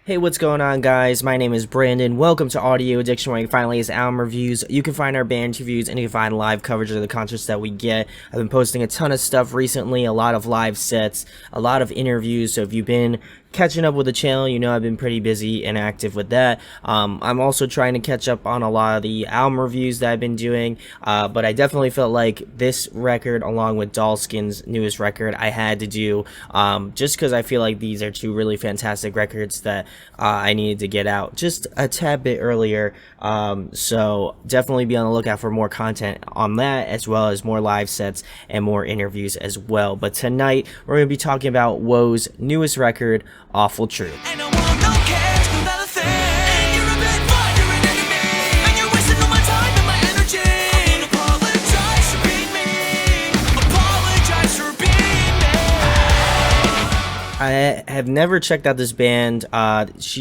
Hey, what's going on, guys? My name is Brandon. Welcome to Audio Addiction, where you can find latest album reviews. You can find our band reviews, and you can find live coverage of the concerts that we get. I've been posting a ton of stuff recently, a lot of live sets, a lot of interviews. So if you've been catching up with the channel, you know I've been pretty busy and active with that. I'm also trying to catch up on a lot of the album reviews that I've been doing, but I definitely felt like this record, along with Dollskin's newest record, I had to do, just because I feel like these are two really fantastic records that I needed to get out just a tad bit earlier. So definitely be on the lookout for more content on that, as well as more live sets and more interviews as well. But tonight we're going to be talking about Woes' newest record, Awful Truth. I have never checked out this band.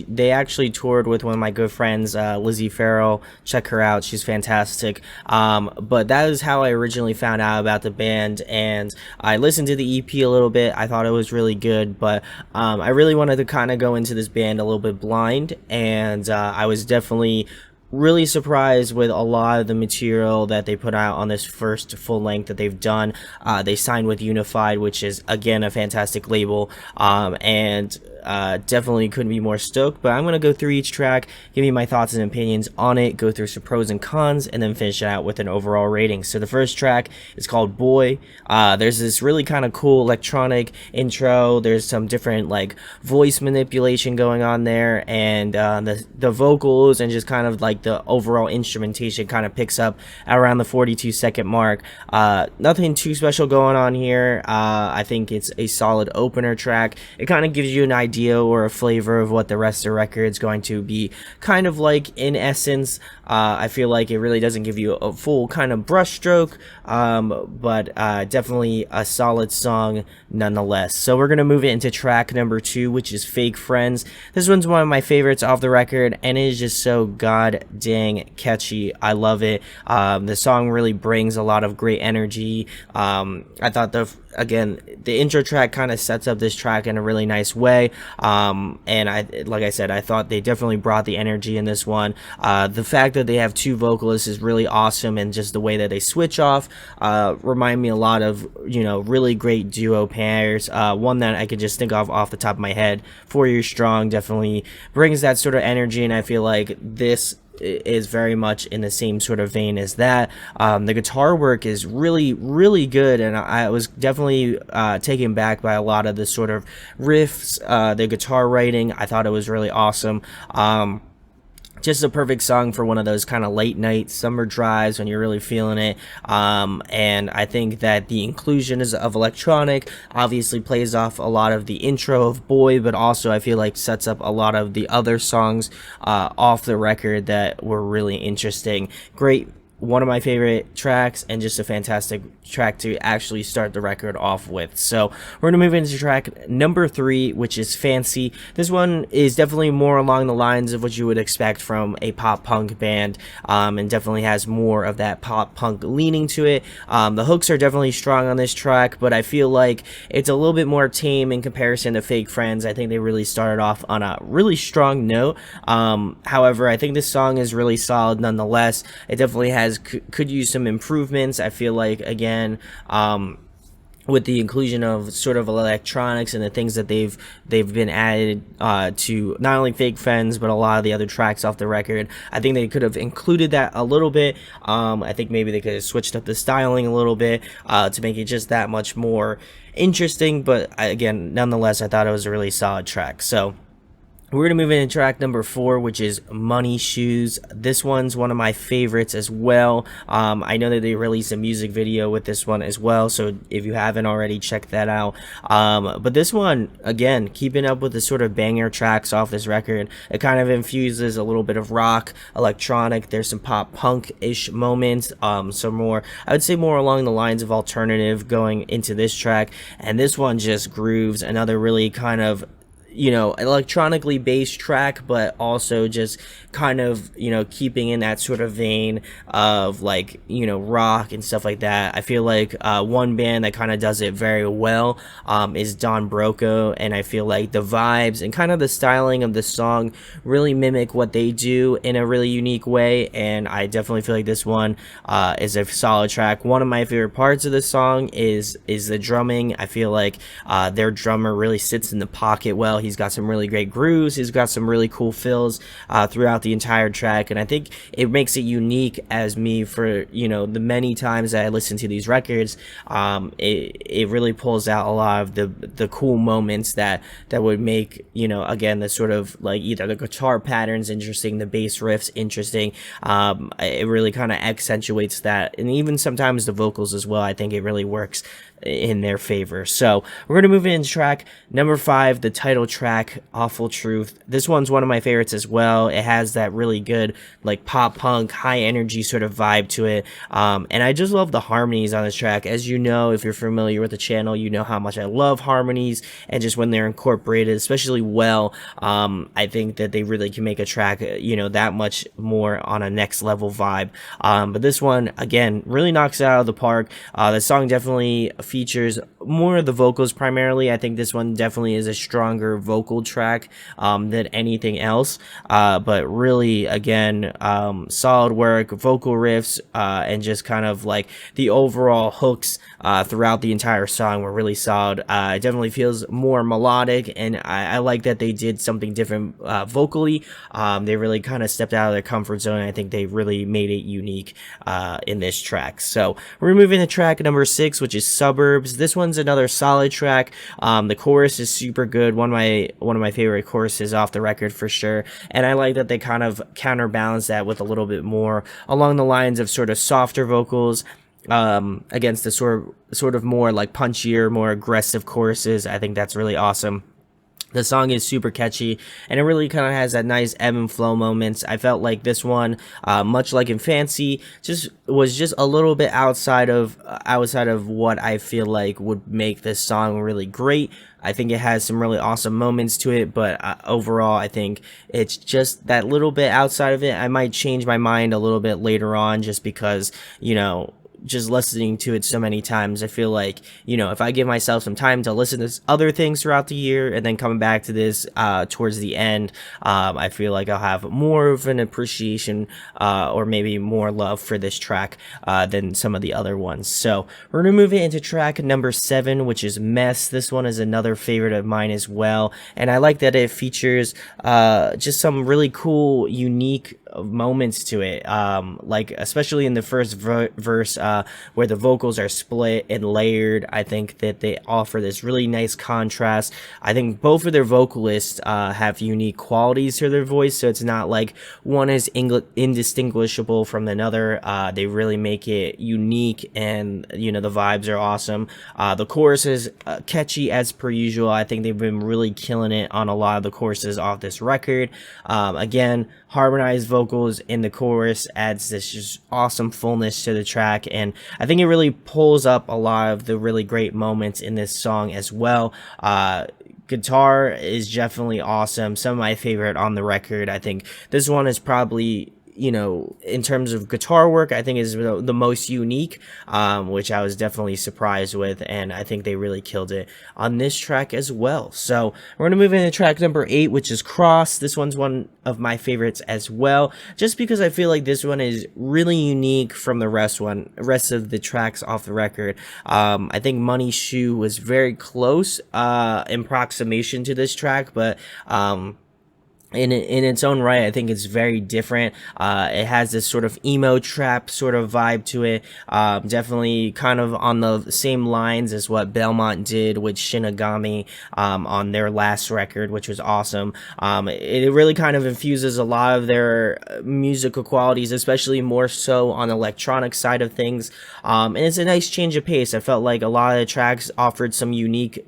They actually toured with one of my good friends, Lizzie Farrell. Check her out; she's fantastic. But that is how I originally found out about the band, and I listened to the EP a little bit. I thought it was really good, but I really wanted to kind of go into this band a little bit blind, and I was definitely really surprised with a lot of the material that they put out on this first full length that they've done. They signed with Unified, which is again a fantastic label, and definitely couldn't be more stoked. But I'm going to go through each track, give you my thoughts and opinions on it, go through some pros and cons, and then finish it out with an overall rating. So the first track is called Boy. There's this really kind of cool electronic intro. There's some different like voice manipulation going on there, and the vocals and just kind of like the overall instrumentation kind of picks up around the 42-second mark. Nothing too special going on here. I think it's a solid opener track. It kind of gives you an idea or a flavor of what the rest of the record is going to be kind of like in essence. I feel like it really doesn't give you a full kind of brushstroke, but definitely a solid song nonetheless. So we're going to move it into track number 2, which is Fake Friends. This one's one of my favorites off the record, and it is just so god dang catchy. I love it. The song really brings a lot of great energy. I thought the intro track kind of sets up this track in a really nice way, and like I said, I thought they definitely brought the energy in this one. The fact that they have two vocalists is really awesome, and just the way that they switch off remind me a lot of, you know, really great duo pairs. One that I could just think of off the top of my head, 4 Years Strong, definitely brings that sort of energy, and I feel like this is very much in the same sort of vein as that. The guitar work is really good, and I was definitely taken back by a lot of the sort of riffs, the guitar writing. I thought it was really awesome. Just a perfect song for one of those kind of late night summer drives when you're really feeling it. And I think that the inclusion of electronic obviously plays off a lot of the intro of Boy, but also I feel like sets up a lot of the other songs off the record that were really interesting. Great. One of my favorite tracks, and just a fantastic track to actually start the record off with. So we're gonna move into track number 3, which is Fancy. This one is definitely more along the lines of what you would expect from a pop punk band, and definitely has more of that pop punk leaning to it. The hooks are definitely strong on this track, but I feel like it's a little bit more tame in comparison to Fake Friends. I think they really started off on a really strong note. However, I think this song is really solid nonetheless. It definitely could use some improvements. I feel like, again, with the inclusion of sort of electronics and the things that they've been added to not only Fake Friends but a lot of the other tracks off the record, I think they could have included that a little bit. I think maybe they could have switched up the styling a little bit to make it just that much more interesting, but again, nonetheless, I thought it was a really solid track. So we're going to move into track number 4, which is Money Shoes. This one's one of my favorites as well. I know that they released a music video with this one as well, so if you haven't already, check that out. But this one, again, keeping up with the sort of banger tracks off this record, it kind of infuses a little bit of rock, electronic. There's some pop punk-ish moments, some more, I would say more along the lines of alternative going into this track, and this one just grooves. Another really kind of, electronically based track, but also just kind of, keeping in that sort of vein of like, rock and stuff like that. I feel like one band that kind of does it very well is Don Broco, and I feel like the vibes and kind of the styling of the song really mimic what they do in a really unique way, and I definitely feel like this one is a solid track. One of my favorite parts of the song is the drumming. I feel like their drummer really sits in the pocket well. He's got some really great grooves. He's got some really cool fills throughout the entire track, and I think it makes it unique as me for the many times that I listen to these records. It really pulls out a lot of the cool moments that would make again the sort of like either the guitar patterns interesting, the bass riffs interesting. It really kind of accentuates that, and even sometimes the vocals as well. I think it really works in their favor. So we're gonna move into track number 5, the title track, Awful Truth. This one's one of my favorites as well. It has that really good like pop punk high energy sort of vibe to it, and I just love the harmonies on this track. As you know, if you're familiar with the channel, you know how much I love harmonies, and just when they're incorporated especially well, I think that they really can make a track that much more on a next level vibe. But this one again really knocks it out of the park. The song definitely features more of the vocals primarily. I think this one definitely is a stronger vocal track than anything else, but really again solid work, vocal riffs, and just kind of like the overall hooks throughout the entire song were really solid. It definitely feels more melodic, and I like that they did something different vocally. They really kind of stepped out of their comfort zone, and I think they really made it unique in this track. So we're moving to track number 6, which is Suburbs. This one's another solid track. The chorus is super good. One of my favorite choruses off the record for sure, and I like that they kind of counterbalance that with a little bit more along the lines of sort of softer vocals against the sort of more like punchier, more aggressive choruses. I think that's really awesome. The song is super catchy, and it really kind of has that nice ebb and flow moments. I felt like this one, much like in Fancy, was just a little bit outside of what I feel like would make this song really great. I think it has some really awesome moments to it, but overall, I think it's just that little bit outside of it. I might change my mind a little bit later on, just because just listening to it so many times, I feel like, if I give myself some time to listen to other things throughout the year and then coming back to this towards the end, I feel like I'll have more of an appreciation or maybe more love for this track than some of the other ones. So we're gonna move it into track number 7, which is Mess. This one is another favorite of mine as well, and I like that it features just some really cool, unique moments to it, like especially in the first verse where the vocals are split and layered. I think that they offer this really nice contrast. I think both of their vocalists have unique qualities to their voice, so it's not like one is indistinguishable from another. They really make it unique, and the vibes are awesome. The chorus is catchy as per usual. I think they've been really killing it on a lot of the choruses off this record. Again, harmonized vocals in the chorus adds this just awesome fullness to the track, and I think it really pulls up a lot of the really great moments in this song as well. Guitar is definitely awesome. Some of my favorite on the record. I think this one is probably, in terms of guitar work, I think is the most unique, which I was definitely surprised with, and I think they really killed it on this track as well. So we're gonna move into track number 8, which is Cross. This one's one of my favorites as well, just because I feel like this one is really unique from the rest of the tracks off the record. I think Money Shoe was very close in proximation to this track, but in its own right, I think it's very different. It has this sort of emo trap sort of vibe to it. Definitely kind of on the same lines as what Belmont did with Shinigami on their last record, which was awesome. It really kind of infuses a lot of their musical qualities, especially more so on the electronic side of things. And it's a nice change of pace. I felt like a lot of the tracks offered some unique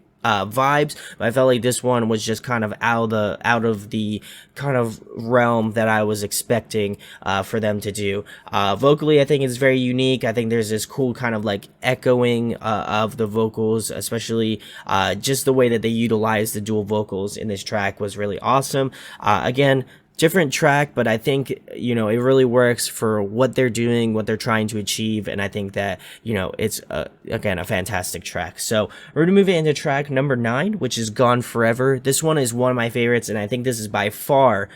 vibes, but I felt like this one was just kind of out of the kind of realm that I was expecting for them to do. Vocally, I think it's very unique. I think there's this cool kind of like echoing of the vocals, especially just the way that they utilize the dual vocals in this track was really awesome. Again, different track, but I think, you know, it really works for what they're doing, what they're trying to achieve, and I think that, you know, it's again a fantastic track. So we're gonna move it into track number 9, which is Gone Forever. This one is one of my favorites, and I think this is by far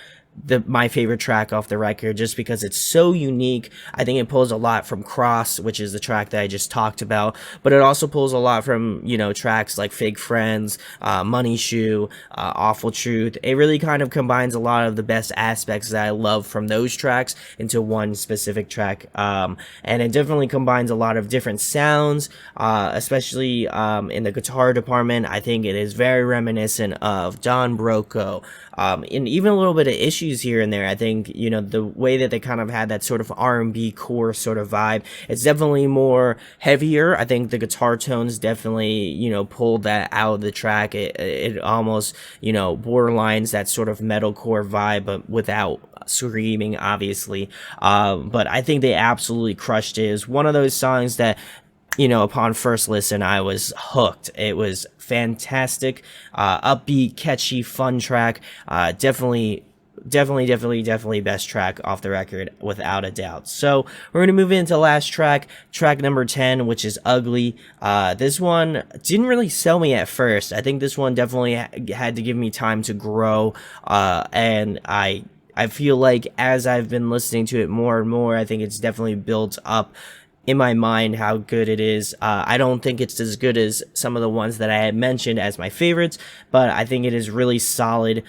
my favorite track off the record, just because it's so unique. I think it pulls a lot from Cross, which is the track that I just talked about, but it also pulls a lot from, you know, tracks like Fake Friends, Money Shoe, Awful Truth. It really kind of combines a lot of the best aspects that I love from those tracks into one specific track, and it definitely combines a lot of different sounds, especially in the guitar department. I think it is very reminiscent of Don Broco, and even a little bit of issues here and there. I think, you know, the way that they kind of had that sort of R&B core sort of vibe, it's definitely more heavier. I think the guitar tones definitely, you know, pulled that out of the track. It almost, you know, borderlines that sort of metalcore vibe, but without screaming, obviously. But I think they absolutely crushed it. It's one of those songs that, you know, upon first listen, I was hooked. It was fantastic, upbeat, catchy, fun track. Definitely best track off the record, without a doubt. So we're gonna move into the last track number 10, which is Ugly. This one didn't really sell me at first. I think this one definitely had to give me time to grow, and I feel like as I've been listening to it more and more, I think it's definitely built up in my mind how good it is. I don't think it's as good as some of the ones that I had mentioned as my favorites, but I think it is really solid.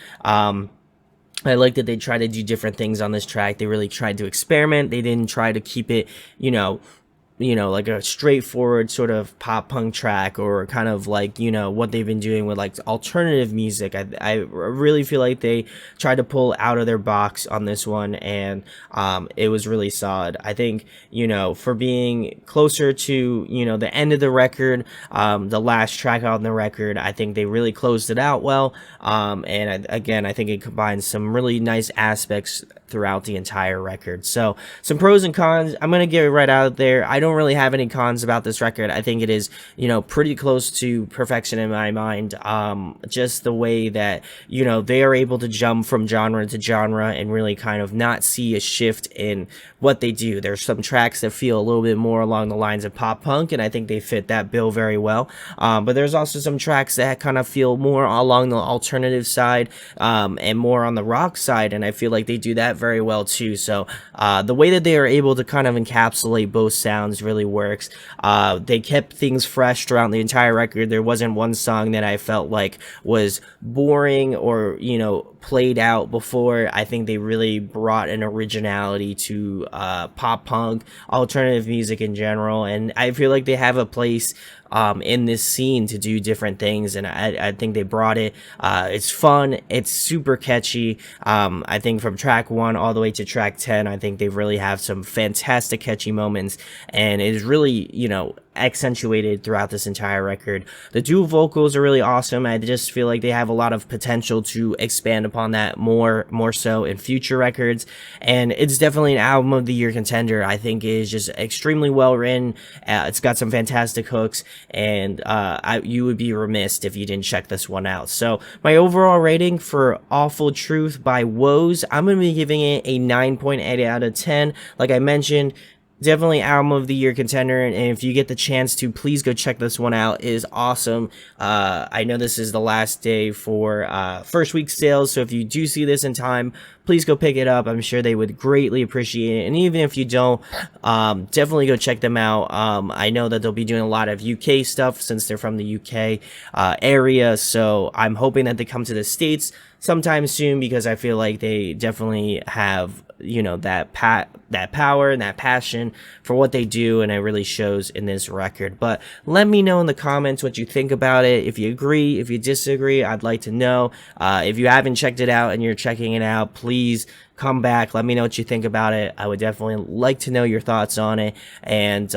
I like that they try to do different things on this track. They really tried to experiment. They didn't try to keep it, you know, like a straightforward sort of pop punk track, or kind of like, you know, what they've been doing with like alternative music. I really feel like they tried to pull out of their box on this one, and it was really solid. I think, you know, for being closer to, you know, the end of the record, the last track on the record, I think they really closed it out well. And again, I think it combines some really nice aspects throughout the entire record. So some pros and cons, I'm gonna get it right out there. I don't really have any cons about this record. I think it is, you know, pretty close to perfection in my mind. Just the way that, you know, they are able to jump from genre to genre and really kind of not see a shift in what they do. There's some tracks that feel a little bit more along the lines of pop punk, and I think they fit that bill very well. But there's also some tracks that kind of feel more along the alternative side, and more on the rock side, and I feel like they do that very well too. So the way that they are able to kind of encapsulate both sounds really works. They kept things fresh throughout the entire record. There wasn't one song that I felt like was boring or, you know, played out before. I think they really brought an originality to pop punk, alternative music in general, and I feel like they have a place in this scene to do different things, and I think they brought it. It's fun, it's super catchy. I think from track 1 all the way to track 10, I think they really have some fantastic catchy moments, and it is really, you know, accentuated throughout this entire record. The dual vocals are really awesome. I just feel like they have a lot of potential to expand upon that more so in future records, and it's definitely an album of the year contender. I think it is just extremely well written. It's got some fantastic hooks, and you would be remiss if you didn't check this one out. So my overall rating for Awful Truth by Woes, I'm going to be giving it a 9.8 out of 10. Like I mentioned, definitely album of the year contender, and if you get the chance to, please go check this one out. It is awesome. I know this is the last day for first week sales, so if you do see this in time, please go pick it up. I'm sure they would greatly appreciate it, and even if you don't, definitely go check them out. I know that they'll be doing a lot of UK stuff since they're from the UK area, so I'm hoping that they come to the States sometime soon, because I feel like they definitely have, you know, that power and that passion for what they do, and it really shows in this record. But let me know in the comments what you think about it. If you agree, if you disagree, I'd like to know. If you haven't checked it out and you're checking it out, please come back, let me know what you think about it. I would definitely like to know your thoughts on it, and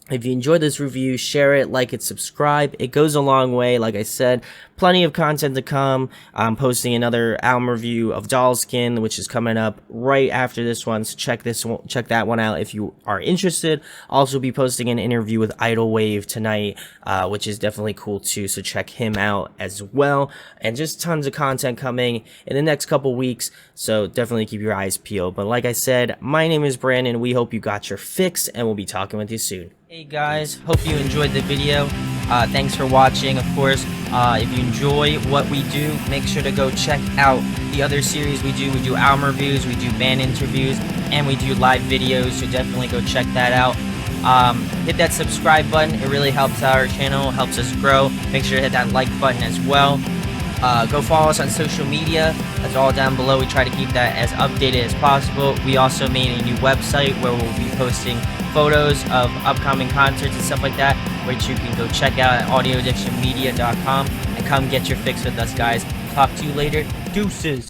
If you enjoyed this review, share it, like it, subscribe. It goes a long way. Like I said, plenty of content to come. I'm posting another album review of Dollskin, which is coming up right after this one. So check that one out if you are interested. Also be posting an interview with Idle Wave tonight, which is definitely cool too. So check him out as well. And just tons of content coming in the next couple weeks. So definitely keep your eyes peeled. But like I said, my name is Brandon. We hope you got your fix, and we'll be talking with you soon. Hey guys, hope you enjoyed the video. Thanks for watching. Of course, if you enjoy what we do, make sure to go check out the other series we do. We do album reviews, we do band interviews, and we do live videos, so definitely go check that out. Hit that subscribe button. It really helps out our channel, helps us grow. Make sure to hit that like button as well. Go follow us on social media. That's all down below. We try to keep that as updated as possible. We also made a new website where we'll be posting photos of upcoming concerts and stuff like that, which you can go check out at audioaddictionmedia.com and come get your fix with us, guys. Talk to you later. Deuces.